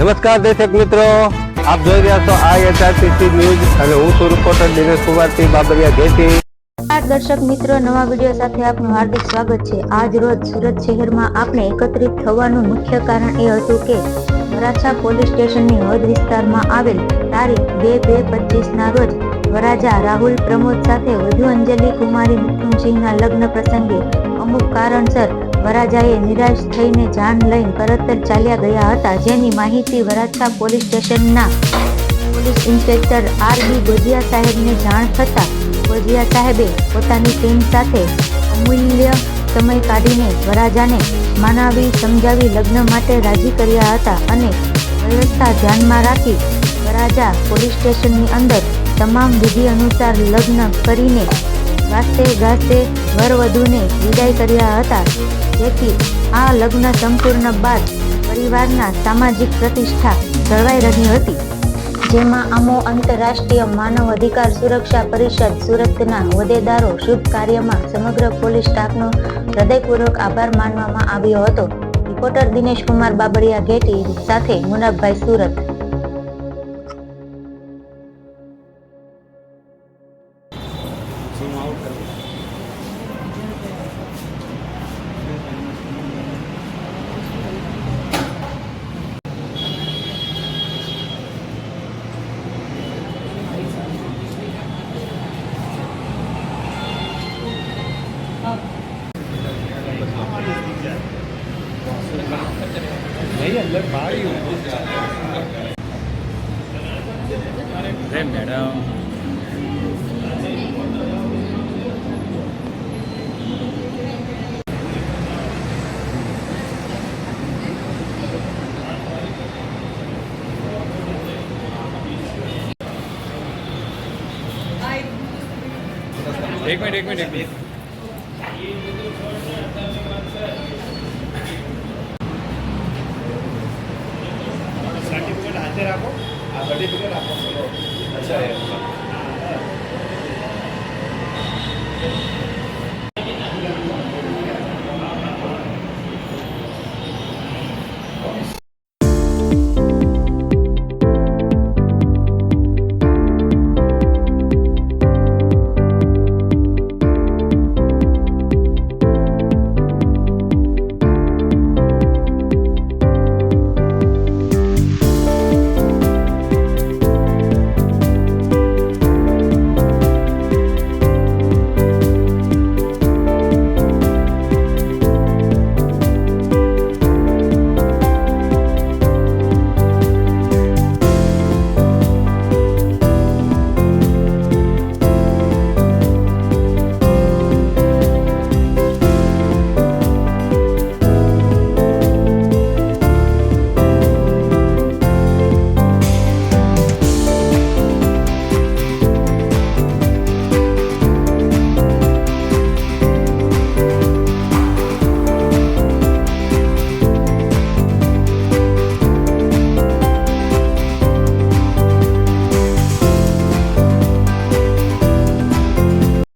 નમસ્કાર દર્શક મિત્રો, આપ જોઈ રહ્યા છો IHRTC ન્યૂઝ અને હું છું રિપોર્ટર દિનેશ કુમારસિંહ બાબરિયા ઘેટી। દર્શક મિત્રો, નવા વિડીયો સાથે આપનું હાર્દિક સ્વાગત છે। આજ રોજ સુરત શહેરમાં આપણે એકત્રિત થવાનું મુખ્ય કારણ એ હતું કે વરાછા પોલીસ સ્ટેશનની હદ વિસ્તારમાં આવેલ તારીખ 2/2/25 ના રોજ વરાજા રાહુલ પ્રમોદ સાથે વધુ અંજલિ કુમારી મિથુનસિંહના લગ્ન પ્રસંગે અમુક કારણસર વરાજાએ નિરાશ થઈને જાન લઈને તરત જ ચાલ્યા ગયા હતા, જેની માહિતી વરાછા પોલીસ સ્ટેશનના પોલીસ ઇન્સ્પેક્ટર RB ગોજિયા સાહેબને જાણ થતાં ગોજિયા સાહેબે પોતાની ટીમ સાથે અમૂલ્ય સમય કાઢીને વરાજાને મનાવી સમજાવી લગ્ન માટે રાજી કર્યા હતા અને વ્યવસ્થા ધ્યાનમાં રાખી વરાજા પોલીસ સ્ટેશનની અંદર તમામ વિધિ અનુસાર લગ્ન કરીને ગાસ્તે ગાસ્તે વરવધુને વિદાય કર્યા હતા, જેથી આ લગ્ન સંપૂર્ણ બાદ પરિવારના સામાજિક પ્રતિષ્ઠા જળવાઈ રહી હતી, જેમાં આમો આંતરરાષ્ટ્રીય માનવ અધિકાર સુરક્ષા પરિષદ સુરતના હોદ્દેદારો શુભ કાર્યમાં સમગ્ર પોલીસ સ્ટાફનો હૃદયપૂર્વક આભાર માનવામાં આવ્યો હતો। રિપોર્ટર દિનેશ કુમાર બાબરિયા ઘેટી સાથે મુનાભાઈ સુરત। नहीं अंदर बाहर ही अरे मैडम एक मिनट सर्टिफिकेट हाथे रखो, आ सर्टिफिकेट आपको अच्छा है।